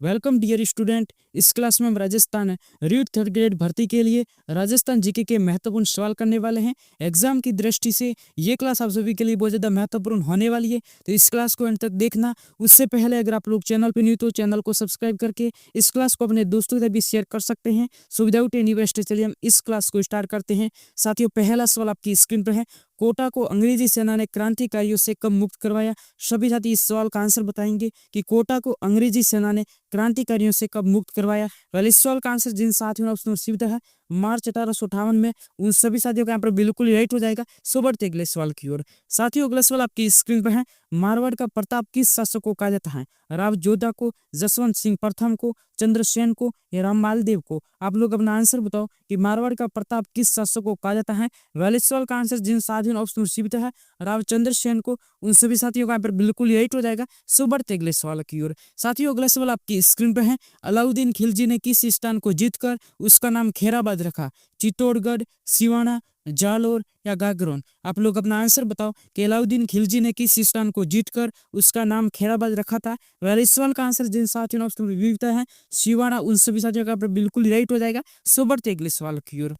Welcome dear student. इस class में हम राजस्थान रीट थर्ड ग्रेड भर्ती के लिए राजस्थान जीके के महत्वपूर्ण सवाल करने वाले हैं। एग्जाम की दृष्टि से ये क्लास आप सभी के लिए बहुत ज़्यादा महत्वपूर्ण होने वाली है, तो इस क्लास को अंत तक देखना। उससे पहले अगर आप लोग चैनल पर न्यू तो चैनल को सब्सक्राइब करके इस क्लास को अपने दोस्तों के साथ भी शेयर कर सकते हैं। सो विदाउट एनी वेस्ट चलिए हम इस क्लास को स्टार्ट करते हैं। साथियों, पहला सवाल आपकी स्क्रीन पर है। कोटा को अंग्रेजी सेना ने क्रांतिकारियों से कब मुक्त करवाया? सभी साथी इस सवाल का आंसर बताएंगे कि कोटा को अंग्रेजी सेना ने क्रांतिकारियों से कब मुक्त करवाया। पहले इस सवाल का आंसर जिन साथियों ने ऑप्शन सीधा है मार्च 1858 में, उन सभी साथियों का यहाँ पर बिल्कुल राइट हो जाएगा। सो बढ़ते अगले सवाल की ओर। साथियों, अगला सवाल आपकी स्क्रीन पर है। मारवाड़ का प्रताप किस शासक को कहा जाता है? राव जोधा को, जसवंत सिंह प्रथम को, चंद्रसेन को या रामपाल देव को? आप लोग अपना आंसर बताओ कि मारवाड़ का प्रताप किस शासक को कहा जाता है। पहले इस सवाल का आंसर जिन साथियों ने ऑप्शन सीधा है राव चंद्रसेन को, उन सभी साथियों का यहाँ पर बिल्कुल राइट हो जाएगा। सो बढ़ते अगले सवाल की ओर। साथियों, अगला सवाल आपकी स्क्रीन पर है। अलाउद्दीन खिलजी ने किस स्थान को जीतकर उसका नाम खैराबाद रखा? चित्तौड़गढ़, सिवाना, जालोर या गागरोन? आप लोग अपना आंसर बताओ कि अलाउद्दीन खिलजी ने किस स्थान को जीतकर उसका नाम खैराबाद रखा था। पहले इस सवाल का आंसर जिन साथियों ने ऑप्शन विविधता है सिवाना, उन सभी साथियों का बिल्कुल राइट हो जाएगा। सो बढ़ते अगले सवाल की ओर।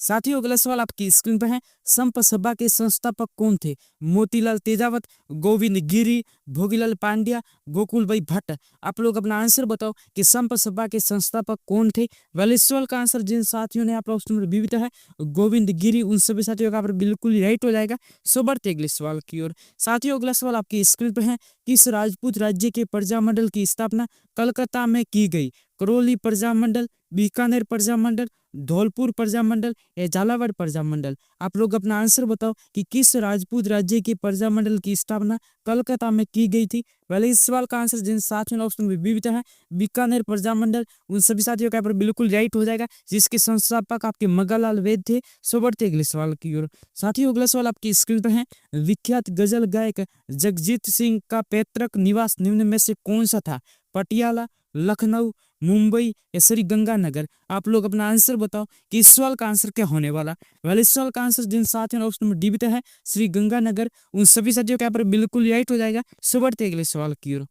साथियों, अगला सवाल आपकी स्क्रीन पर है। संप सभा के संस्थापक कौन थे? मोतीलाल तेजावत, गोविंद गिरी, भोगीलाल पांड्या, गोकुल भाई भट्ट? आप लोग अपना आंसर बताओ कि संप सभा के संस्थापक कौन थे। पहले इस सवाल का आंसर जिन साथियों ने आप ऑप्शन विविध है गोविंद गिरी, उन सभी साथियों का बिल्कुल राइट हो जाएगा। सो बढ़ते अगले सवाल की ओर। साथियों, अगला सवाल आपकी स्क्रीन पर है। किस राजपूत राज्य के प्रजामंडल की स्थापना कलकत्ता में की गई? करौली प्रजामंडल, बीकानेर प्रजामंडल, धौलपुर प्रजामंडल या झालावाड़ प्रजामंडल? आप लोग अपना आंसर बताओ कि किस राजपूत राज्य के प्रजामंडल की स्थापना कलकत्ता में की गई थी। पहले इस सवाल का आंसर जिन साथियों ने ऑप्शन में विविध है बीकानेर प्रजामंडल, उन सभी साथियों का बिल्कुल राइट हो जाएगा, जिसके संस्थापक आपके मगहलाल वैद थे। सो बढ़ते अगले सवाल की ओर। साथियों, अगला सवाल आपकी स्क्रीन पर है। विख्यात गजल गायक जगजीत सिंह का पैतृक निवास निम्न में से कौन सा था? पटियाला, लखनऊ, मुंबई या श्री गंगानगर? आप लोग अपना आंसर बताओ कि इस सवाल का आंसर क्या होने वाला। वेल, इस सवाल का आंसर जिन साथियों ने ऑप्शन में डी है श्री गंगानगर, उन सभी साथियों के यहाँ पर बिल्कुल राइट हो जाएगा। सो बढ़ते अगले सवाल की ओर।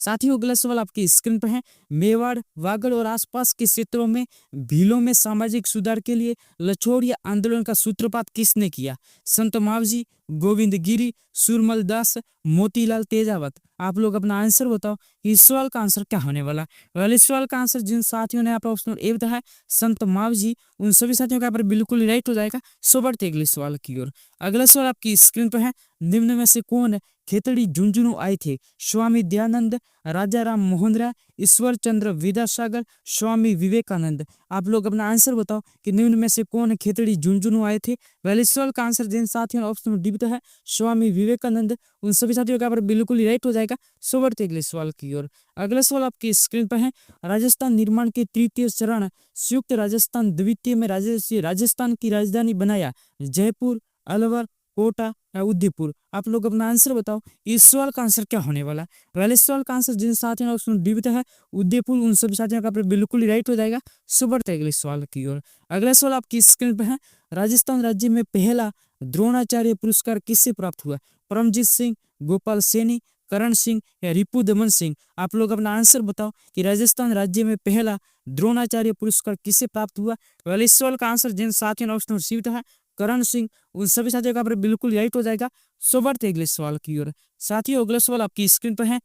साथियों, अगला सवाल आपकी स्क्रीन पर है। मेवाड़, वागड़ और आसपास के क्षेत्रों में भीलों में सामाजिक सुधार के लिए लछोड़िया आंदोलन का सूत्रपात किसने किया? संत मावजी, गोविंद गिरी, सुरमल दास, मोतीलाल तेजावत? आप लोग अपना आंसर बताओ कि इस सवाल का आंसर क्या होने वाला। वेल, इस सवाल का आंसर जिन साथियों ने आपका ऑप्शन ए बताया संत मावजी, उन सभी साथियों का यहाँ पर बिल्कुल राइट हो जाएगा। सो बढ़ते अगले सवाल की ओर। अगला सवाल आपकी स्क्रीन पर है। निम्न में से कौन खेतड़ी झुंझुनू आए थे? स्वामी दयानंद, राजा राम मोहन राय, ईश्वर चंद्र विद्यासागर, स्वामी विवेकानंद? आप लोग अपना आंसर बताओ कि निम्न में से कौन खेतड़ी झुंझुनू आए थे। पहले सवाल का आंसर जिन साथियों ने ऑप्शन डी है स्वामी विवेकानंद, उन सभी साथियों का बिल्कुल राइट हो जाएगा। सो बढ़ते अगले सवाल की ओर। अगला सवाल आपकी स्क्रीन पर है। राजस्थान निर्माण के तृतीय चरण संयुक्त राजस्थान द्वितीय में राजस्थान की राजधानी बनाया? जयपुर, अलवर, कोटा या उदयपुर? आप लोग अपना आंसर बताओ, इस सवाल का आंसर क्या होने वाला। पहले सवाल का आंसर जिन साथियों ने ऑप्शन डी है उदयपुर, उन सभी साथियों का बिल्कुल राइट हो जाएगा। सो बढ़ते अगले सवाल की ओर। अगला सवाल आपकी स्क्रीन पर है। राजस्थान राज्य में पहला द्रोणाचार्य पुरस्कार किससे प्राप्त हुआ? परमजीत सिंह, गोपाल सैनी, करण सिंह या रिपु दमन सिंह? आप लोग अपना आंसर बताओ कि राजस्थान राज्य में पहला द्रोणाचार्य पुरस्कार किससे प्राप्त हुआ। पहले इस सवाल का आंसर जिन साथियों ने ऑप्शन सीट है करण सिंह, उन सभी साथियों का बिल्कुल राइट हो जाएगा। सो बढ़ते अगले सवाल की ओर। साथियों, अगला सवाल आपकी स्क्रीन पर है।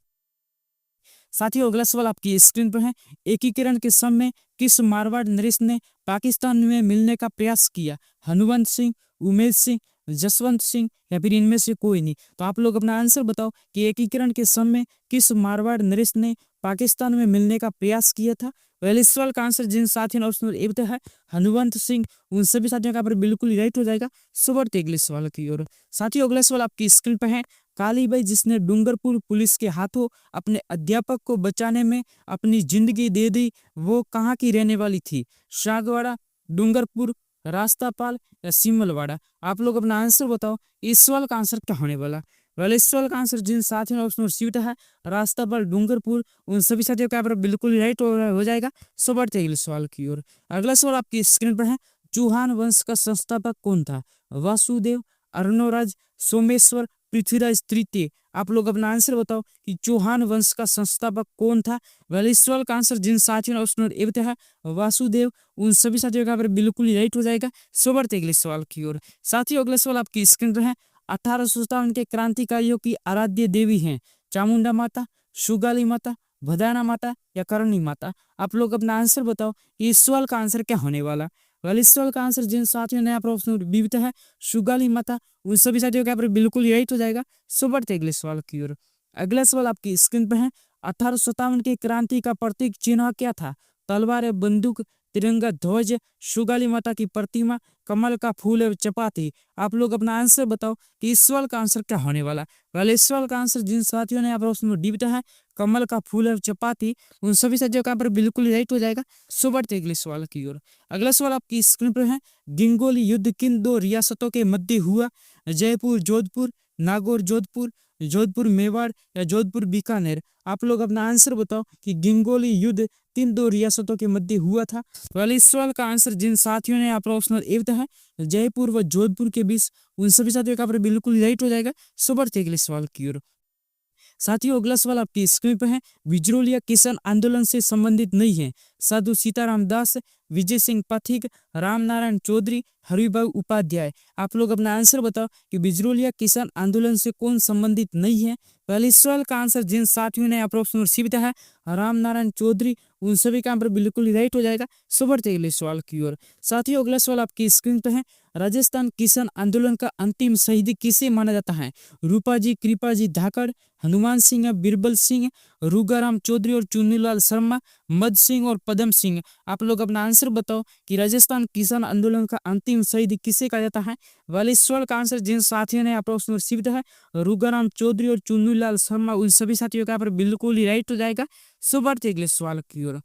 साथियों, अगला सवाल आपकी स्क्रीन पर है। एकीकरण के समय किस मारवाड़ नरेश ने पाकिस्तान में मिलने का प्रयास किया? हनुवंत सिंह, उमेश सिंह, जसवंत सिंह या फिर इनमें से कोई नहीं? तो आप लोग अपना आंसर बताओ कि एकीकरण के समय किस मारवाड़ नरेश ने पाकिस्तान में मिलने का प्रयास किया था। पहले इस सवाल का आंसर जिन साथियों ने ऑप्शन ए है हनुवंत सिंह, उन सभी साथियों का बिल्कुल राइट हो जाएगा। सो बढ़ते अगले सवाल की ओर। साथियों, अगला सवाल आपकी स्क्रीन पर है। कालीबाई जिसने डूंगरपुर पुलिस के हाथों अपने अध्यापक को बचाने में अपनी जिंदगी दे दी, वो कहाँ की रहने वाली थी? शागवाड़ा, डूंगरपुर, रास्तापाल या सिमलवाड़ा? आप लोग अपना आंसर बताओ, इस सवाल का आंसर क्या होने वाला। पहले इस सवाल का आंसर जिन साथियों ने ऑप्शन सीट है रास्तापाल, डूंगरपुर, उन सभी साथियों का बिल्कुल राइट हो जाएगा। सो बढ़ते अगले सवाल की ओर। अगला सवाल आपकी स्क्रीन पर है। चौहान वंश का संस्थापक कौन था? वासुदेव, अर्णोराज, सोमेश्वर, पृथ्वीराज तृतीय। आप लोग अपना आंसर बताओ कि चौहान वंश का संस्थापक कौन था। वेल इस सवाल का आंसर जिन साथियों ने ऑप्शन ए बताया है वासुदेव, उन सभी साथियों का यहाँ पर बिल्कुल ही राइट हो जाएगा। सो बढ़ते अगले सवाल की ओर। साथियों अगला सवाल आपकी स्क्रीन पर है। 1857 के क्रांतिकारियों की आराध्य देवी हैं चामुंडा माता, सुगाली माता, भदाना माता या करणी माता। आप लोग अपना आंसर बताओ कि इस सवाल का आंसर क्या होने वाला। वेल इस सवाल का आंसर जिन साथियों ने यहाँ पर ऑप्शन बी बताया है सुगाली माता, उन सभी साथियों का यहाँ पर बिल्कुल राइट हो जाएगा। सो बढ़ते अगले सवाल की ओर। अगला सवाल आपकी स्क्रीन पर है। 1857 के क्रांति का प्रतीक चिन्ह क्या था। तलवार, बंदूक, तिरंगा ध्वज, सुगाली माता की प्रतिमा, कमल का फूल एवं चपाती। आप लोग अपना आंसर बताओ कि इस सवाल का आंसर क्या होने वाला। पहले इस सवाल का आंसर जिन साथियों ने यहाँ पर ऑप्शन डी बताया है कमल का फूल एवं चपाती, उन सभी साथियों का यहाँ पर बिल्कुल राइट हो जाएगा। सो बढ़ते अगले सवाल की ओर। अगला सवाल आपकी स्क्रीन पर है। गिंगोली युद्ध किन दो रियासतों के मध्य हुआ। जयपुर जोधपुर, नागौर जोधपुर, जोधपुर मेवाड़ या जोधपुर बीकानेर। आप लोग अपना आंसर बताओ कि गिंगोली युद्ध किन दो रियासतों के मध्य हुआ था। पहले इस सवाल का आंसर जिन साथियों ने आप ऑप्शनल ए बताया है जयपुर व जोधपुर के बीच, उन सभी साथियों का बिल्कुल राइट हो जाएगा। सो बढ़ते अगले सवाल की ओर। साथियों अगला सवाल आपकी स्क्रीन पर है। विद्रोह किसान आंदोलन से संबंधित नहीं है। साधु सीताराम दास, विजय सिंह पाठक, राम नारायण चौधरी, हरिभाऊ उपाध्याय। आप लोग अपना आंसर बताओ कि विद्रोह किसान आंदोलन से कौन संबंधित नहीं है। पहले इस सवाल का आंसर जिन साथियों ने ऑप्शन सी बताया है राम नारायण चौधरी, उन सभी का पर बिल्कुल राइट हो जाएगा। सो बढ़ते अगले सवाल की ओर। साथियों अगला सवाल आपकी स्क्रीन पर है। राजस्थान किसान आंदोलन का अंतिम शहीद किसे माना जाता है। रूपाजी, कृपाजी धाकड़, हनुमान सिंह, बिरबल सिंह, रूगाराम चौधरी और चुन्नीलाल शर्मा, मद सिंह और पदम सिंह। आप लोग अपना आंसर बताओ कि राजस्थान किसान आंदोलन का अंतिम शहीद किसे कहा जाता है। वाले इस सवाल का आंसर जिन साथियों ने ऑप्शन सी बताया है रूगाराम चौधरी और चुन्नीलाल शर्मा, उन सभी साथियों का बिल्कुल ही राइट हो जाएगा। सो बढ़ते अगले सवाल की ओर।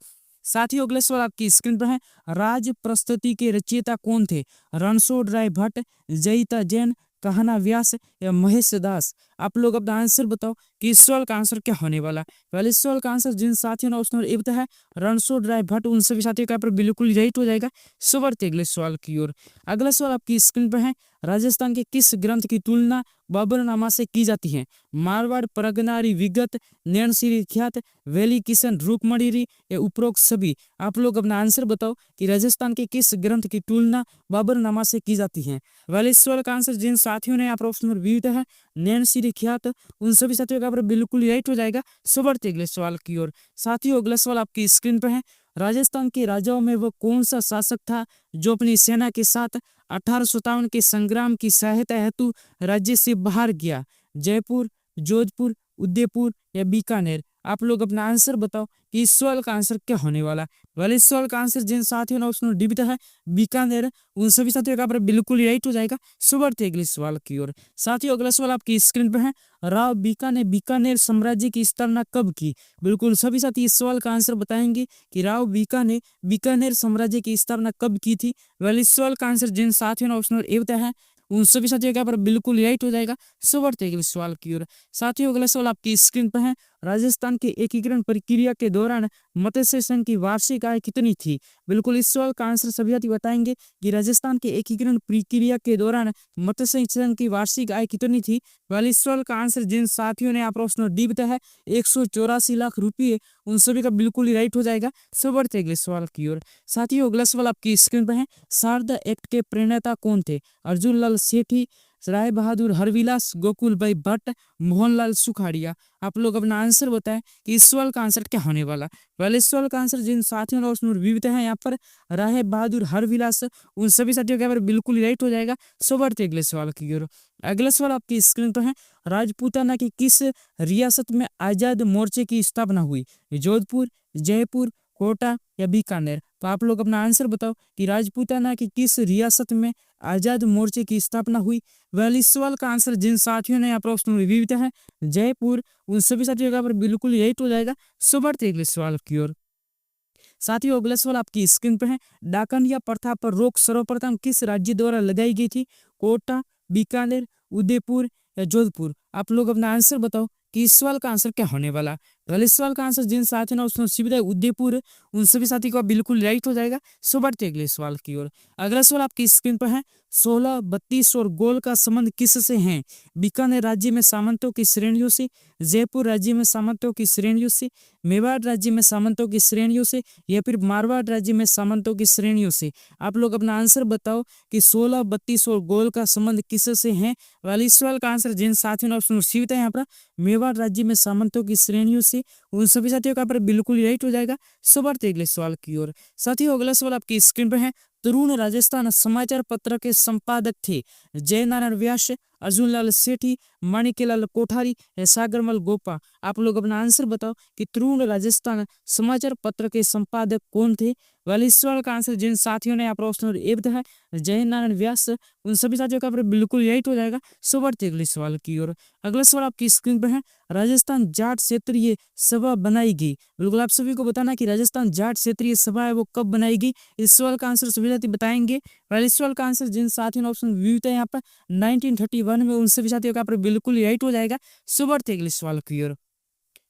साथियों अगले सवाल आपकी स्क्रीन पर है। राज प्रस्तुति के रचयिता कौन थे। रणछोड़ राय भट्ट, जयिता जैन, कहना व्यास या महेश दास। आप लोग अपना आंसर बताओ कि इस सवाल का आंसर क्या होने वाला। पहले इस सवाल का आंसर जिन साथियों ने ऑप्शन ए बताया है रणछोड़ राय भट्ट, उन सभी साथियों का बिल्कुल राइट हो जाएगा। सो बढ़ते अगले सवाल की ओर। अगला सवाल आपकी स्क्रीन पर है। राजस्थान के किस ग्रंथ की तुलना बाबरनामा से की जाती है। मारवाड़ परगनारी विगत, नैनश्री ख्यात, वेली किशन रुकमणिरी या उपरोक्त सभी। आप लोग अपना आंसर बताओ कि राजस्थान के किस ग्रंथ की तुलना बाबरनामा से की जाती है। वाले इस सवाल का आंसर जिन साथियों ने आप ऑप्शन नंबर बी है नैनश्री ख्यात, उन सभी साथियों का बिल्कुल राइट हो जाएगा। सो बढ़ते अगले सवाल की ओर। साथियों अगला सवाल आपकी स्क्रीन पर है। राजस्थान के राजाओं में वह कौन सा शासक था जो अपनी सेना के साथ 1857 के संग्राम की सहायता हेतु राज्य से बाहर गया। जयपुर, जोधपुर, उदयपुर या बीकानेर। आप लोग अपना आंसर बताओ कि इस सवाल का आंसर क्या होने वाला। वाले इस सवाल का आंसर जिन साथियों ने ऑप्शन डी बताया है बीकानेर, उन सभी साथियों का बिल्कुल राइट हो जाएगा। सो बढ़ते अगले सवाल की ओर। साथियों अगला सवाल आपकी स्क्रीन पर है। राव बीका ने बीकानेर साम्राज्य की स्थापना कब की। बिल्कुल सभी साथी इस सवाल का आंसर बताएंगे कि राव बीका ने बीकानेर साम्राज्य की स्थापना कब की थी। वाले इस सवाल का आंसर जिन साथियों ने ऑप्शन ए बताया है उन सभी साथियों का बिल्कुल राइट हो जाएगा। सो बढ़ते अगले सवाल की ओर। साथियों अगला सवाल आपकी स्क्रीन पर है। राजस्थान के एकीकरण प्रक्रिया के दौरान मत्स्य संघ की वार्षिक आय कितनी थी। बिल्कुल इस सवाल का आंसर सभी साथी बताएंगे कि राजस्थान के एकीकरण प्रक्रिया के दौरान मत्स्य संघ की वार्षिक आय कितनी थी। वाले इस सवाल का आंसर जिन साथियों ने ऑप्शन डी बताया है 184 लाख रुपये, उन सभी का बिल्कुल ही राइट हो जाएगा। सो बढ़ते अगले सवाल की ओर। साथियों अगला सवाल आपकी स्क्रीन पर है। शारदा एक्ट के प्रणेता कौन थे। अर्जुन लाल सेठी, राय बहादुर हरविलास, गोकुल भाई भट्ट, मोहनलाल सुखाड़िया। आप लोग अपना आंसर बताएं कि इस सवाल का आंसर क्या होने वाला। पहले इस सवाल का आंसर जिन साथियों ने ऑप्शन बी बताया है यहाँ पर राय बहादुर हरविलास, उन सभी साथियों के बिल्कुल राइट हो जाएगा। सो बढ़ते अगले सवाल की ओर। अगला सवाल आपकी स्क्रीन पर है। राजपूताना की किस रियासत में आजाद मोर्चे की स्थापना हुई। जोधपुर, जयपुर, कोटा या बीकानेर। तो आप लोग अपना आंसर बताओ कि राजपूताना की किस रियासत में आजाद मोर्चे की स्थापना हुई। वह इस सवाल का आंसर जिन साथियों ने ऑप्शन बी बताया है जयपुर, उन सभी साथियों का बिल्कुल राइट हो जाएगा। सो बढ़ते अगले सवाल की ओर। साथियों अगला सवाल आपकी स्क्रीन पर है। डाकनिया प्रथा पर रोक सर्वप्रथम किस राज्य द्वारा लगाई गई थी। कोटा, बीकानेर, उदयपुर या जोधपुर। आप लोग अपना आंसर बताओ कि इस सवाल का आंसर क्या होने वाला। पहले सवाल का आंसर जिन साथियों ने उसने सीधा उदयपुर, उन सभी साथी का बिल्कुल राइट हो जाएगा। सो बढ़ते अगले सवाल की ओर। अगला सवाल आपकी स्क्रीन पर है, 16, 32 और गोल का संबंध किससे है? बीकानेर राज्य में सामंतों की श्रेणियों से, जयपुर राज्य में सामंतों की श्रेणियों से, मेवाड़ राज्य में सामंतों की श्रेणियों से, या फिर मारवाड़ राज्य में सामंतों की श्रेणियों से। आप लोग अपना आंसर बताओ कि 16, 32 और गोल का संबंध किससे है? वाले इस सवाल का आंसर जिन साथियों ने ऑप्शन रिसीव है यहाँ पर मेवाड़ राज्य में सामंतों की श्रेणियों से, उन सभी साथियों का पर बिल्कुल राइट हो जाएगा। सो बढ़ते अगले सवाल की ओर। साथियों अगला सवाल आपकी स्क्रीन पर है, तरुण राजस्थान समाचार पत्र के संपादक थे जयनारायण व्यास, अर्जुनलाल सेठी, माणिक्यलाल कोठारी या सागरमल गोपा। आप लोग अपना आंसर बताओ कि तरुण राजस्थान समाचार पत्र के संपादक कौन थे? वाले इस सवाल का आंसर जिन साथियों ने आप ऑप्शन ए है जयनारायण व्यास, उन सभी साथियों का बिल्कुल राइट हो जाएगा। सो बढ़ते अगले सवाल की ओर। अगला सवाल आपकी स्क्रीन पर है, राजस्थान जाट क्षेत्रीय सभा बनाई गई। बिल्कुल आप सभी को बताना कि राजस्थान जाट क्षेत्रीय सभा है वो कब बनाई गई। इस सवाल का आंसर सभी साथी बताएंगे। पहले इस सवाल का आंसर जिन साथियों ने ऑप्शन व्यू है यहाँ पर 1931 में, उन सभी साथियों का बिल्कुल राइट हो जाएगा। सो बढ़ते अगले सवाल की ओर।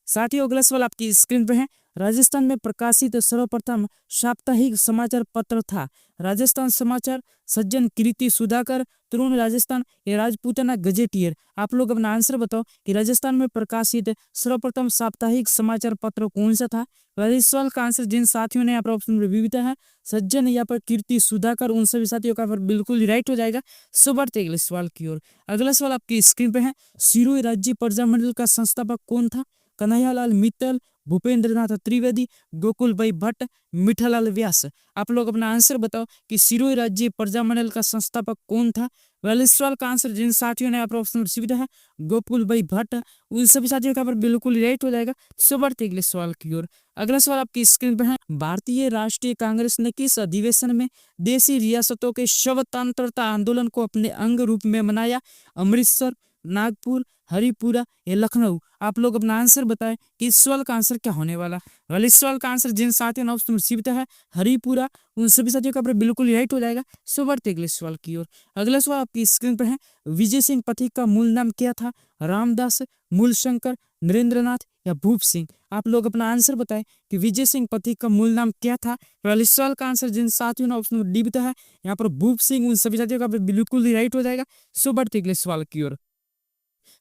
साथियों अगला सवाल आपकी स्क्रीन पर है, राजस्थान में प्रकाशित सर्वप्रथम साप्ताहिक समाचार पत्र था राजस्थान समाचार, सज्जन कीर्ति सुधाकर, तरुण राजस्थान या राजपूताना गजेटियर। आप लोग अपना आंसर बताओ कि राजस्थान में प्रकाशित सर्वप्रथम साप्ताहिक समाचार पत्र कौन सा था? इस सवाल का आंसर जिन साथियों ने यहाँ पर ऑप्शन विविधता है सज्जन या पर कीर्ति सुधाकर, उन सभी साथियों का बिल्कुल राइट हो जाएगा। सो बढ़ते अगले सवाल की ओर। अगला सवाल आपकी स्क्रीन पे है, सिरोही राज्य प्रजामंडल का संस्थापक कौन था? कन्हैयालाल मित्तल, भूपेंद्रनाथ त्रिवेदी, गोकुल भाई भट्ट, मिठालाल व्यास। आप लोग अपना आंसर बताओ कि सिरोही राज्य प्रजामंडल का संस्थापक कौन था? वेल इस सवाल का आंसर जिन साथियों ने आप ऑप्शन रिसीव है गोकुल भाई भट्ट, उन सभी साथियों का बिल्कुल राइट हो जाएगा। सो बढ़ते अगले सवाल की ओर। अगला सवाल आपकी स्क्रीन पर है, भारतीय राष्ट्रीय कांग्रेस ने किस अधिवेशन में देशी रियासतों के स्वतंत्रता आंदोलन को अपने अंग रूप में मनाया? अमृतसर, नागपुर, हरिपुरा या लखनऊ। आप लोग अपना आंसर बताएं कि इस सवाल का आंसर क्या होने वाला। वेल इस सवाल का आंसर जिन साथियों ने ऑप्शन रिसीव है हरिपुरा, उन सभी साथियों का बिल्कुल राइट हो जाएगा। सो बढ़ते अगले सवाल की ओर। अगला सवाल आपकी स्क्रीन पर है, विजय सिंह पथिक का मूल नाम क्या था? रामदास, मूलशंकर, नरेंद्रनाथ या भूप सिंह। आप लोग अपना आंसर बताएं कि विजय सिंह पथिक का मूल नाम क्या था। वेल इस सवाल का आंसर जिन साथियों ने ऑप्शन डी है यहाँ पर भूप सिंह, उन सभी साथियों का बिल्कुल राइट हो जाएगा। सो बढ़ते अगले सवाल की ओर।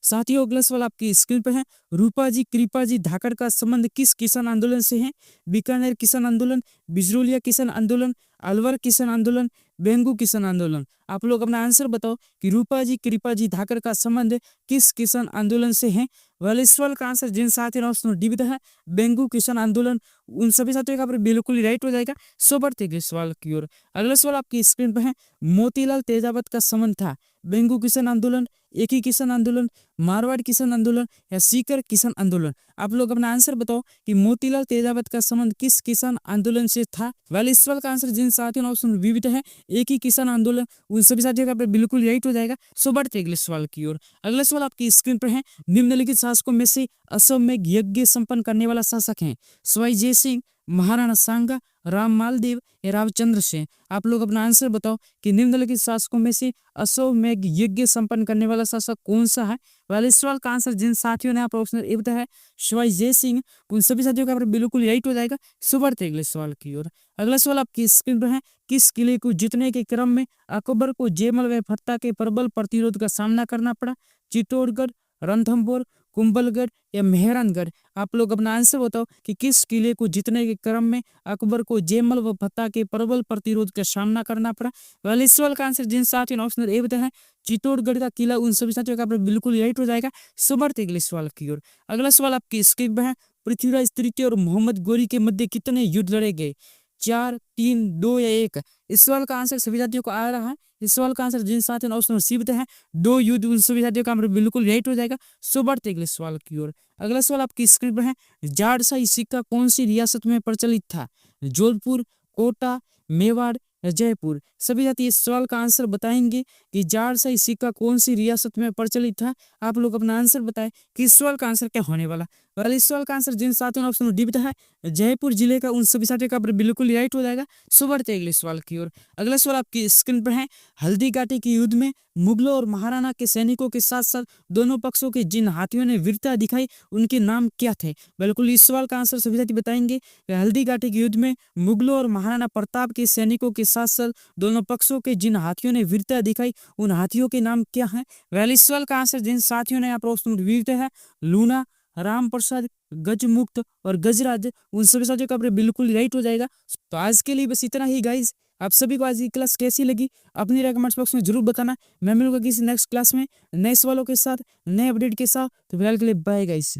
साथियों अगला सवाल आपकी स्क्रीन पर है, रूपाजी कृपाजी धाकड़ का संबंध किस किसान आंदोलन से है? बीकानेर किसान आंदोलन, बिजरोलिया किसान आंदोलन, अलवर किसान आंदोलन, बेंगू किसान आंदोलन। आप लोग अपना आंसर बताओ कि रूपाजी कृपाजी धाकड़ का संबंध किस किसान आंदोलन से है। वेल इस सवाल का आंसर जिन साथियों ने डी है बेंगू किसान आंदोलन, उन सभी साथियों का बिल्कुल राइट हो जाएगा। सो बढ़ते अगले सवाल की ओर। अगला सवाल आपकी स्क्रीन पर है, मोतीलाल तेजावत का संबंध था बेंगू किसान आंदोलन, एक ही किसान आंदोलन, मारवाड़ किसान आंदोलन या सीकर किसान आंदोलन। आप लोग अपना आंसर बताओ कि मोतीलाल तेजावत का संबंध किस किसान आंदोलन से था। वेल इस सवाल का आंसर जिन साथियों ने ऑप्शन विविध है एक ही किसान आंदोलन, उन सभी साथियों का बिल्कुल राइट हो जाएगा। सो बढ़ते अगले सवाल की ओर। अगला सवाल आपकी स्क्रीन पर है, निम्नलिखित शासकों में से असम में यज्ञ संपन्न करने वाला शासक है? सवाई जय सिंह, महाराणा सांगा, राम मालदेव या रामचंद्र सिंह। आप लोग अपना आंसर बताओ कि निम्नलिखित शासकों में से असम में यज्ञ संपन्न करने वाला शासक कौन सा है। वाले इस सवाल का आंसर जिन साथियों ने आप ऑप्शन ए बताया है सवाई जय सिंह, उन सभी साथियों का बिल्कुल राइट हो जाएगा। सो बढ़ते अगले सवाल की ओर। अगला सवाल आपकी स्क्रीन पर है, किस किले को जीतने के क्रम में अकबर को जयमल व फत्ता के प्रबल प्रतिरोध का सामना करना पड़ा? चित्तौड़गढ़, रणथंभौर, कुंभलगढ़ या मेहरानगढ़। आप लोग अपना आंसर बताओ कि किस किले को जीतने के क्रम में अकबर को जयमल व फत्ता के प्रबल प्रतिरोध का सामना करना पड़ा। वाले इस सवाल का आंसर जिन साथियों ने ऑप्शन ए बताया है चित्तौड़गढ़ का किला, उन सभी साथियों का बिल्कुल राइट हो जाएगा। सो बढ़ते अगले सवाल की ओर। अगला सवाल आपकी स्क्रीन पर है, पृथ्वीराज तृतीय और मोहम्मद गोरी के मध्य कितने युद्ध लड़े गए? 4, 3, 2 या 1। इस सवाल का आंसर सभी साथियों को आ रहा है। इस सवाल का आंसर जिन साथियों ने ऑप्शन रिसीव है 2 युद्ध, उन सभी साथियों का बिल्कुल राइट हो जाएगा। सो बढ़ते अगले सवाल की ओर। अगला सवाल आपकी स्क्रीन पर है, जाड़शाही सिक्का कौन सी रियासत में प्रचलित था? जोधपुर, कोटा, मेवाड़ या जयपुर। सभी साथी इस सवाल का आंसर बताएंगे कि जाड़शाही सिक्का कौन सी रियासत में प्रचलित था। आप लोग अपना आंसर बताएं कि इस सवाल का आंसर क्या होने वाला। और इस सवाल का आंसर जिन साथियों ने ऑप्शन डी बताया है जयपुर जिले का, उन सभी साथियों का बिल्कुल राइट हो जाएगा। सो बढ़ते हैं अगले सवाल की ओर। अगला सवाल आपकी स्क्रीन पर है, हल्दी घाटी के युद्ध में मुगलों और महाराणा के सैनिकों के साथ साथ दोनों पक्षों के जिन हाथियों ने वीरता दिखाई उनके नाम क्या थे। बिल्कुल इस सवाल का आंसर सभी साथी बताएंगे। हल्दी घाटी के युद्ध में मुगलों और महाराणा प्रताप के सैनिकों के साथ साथ दोनों पक्षों के जिन हाथियों ने वीरता दिखाई उन हाथियों के नाम क्या है। वैल इस सवाल का आंसर जिन साथियों ने यहाँ पर ऑप्शन वीरता है, लूना, राम प्रसाद, गजमुक्त और गजराज, उन सभी साथियों का बिल्कुल राइट हो जाएगा। तो आज के लिए बस इतना ही गाइज। आप सभी को आज की क्लास कैसी लगी अपनी राय कमेंट्स बॉक्स में जरूर बताना। मैं मिलूंगा किसी नेक्स्ट क्लास में नए सवालों के साथ, नए अपडेट के साथ। तो फिलहाल के लिए बाय गाइस।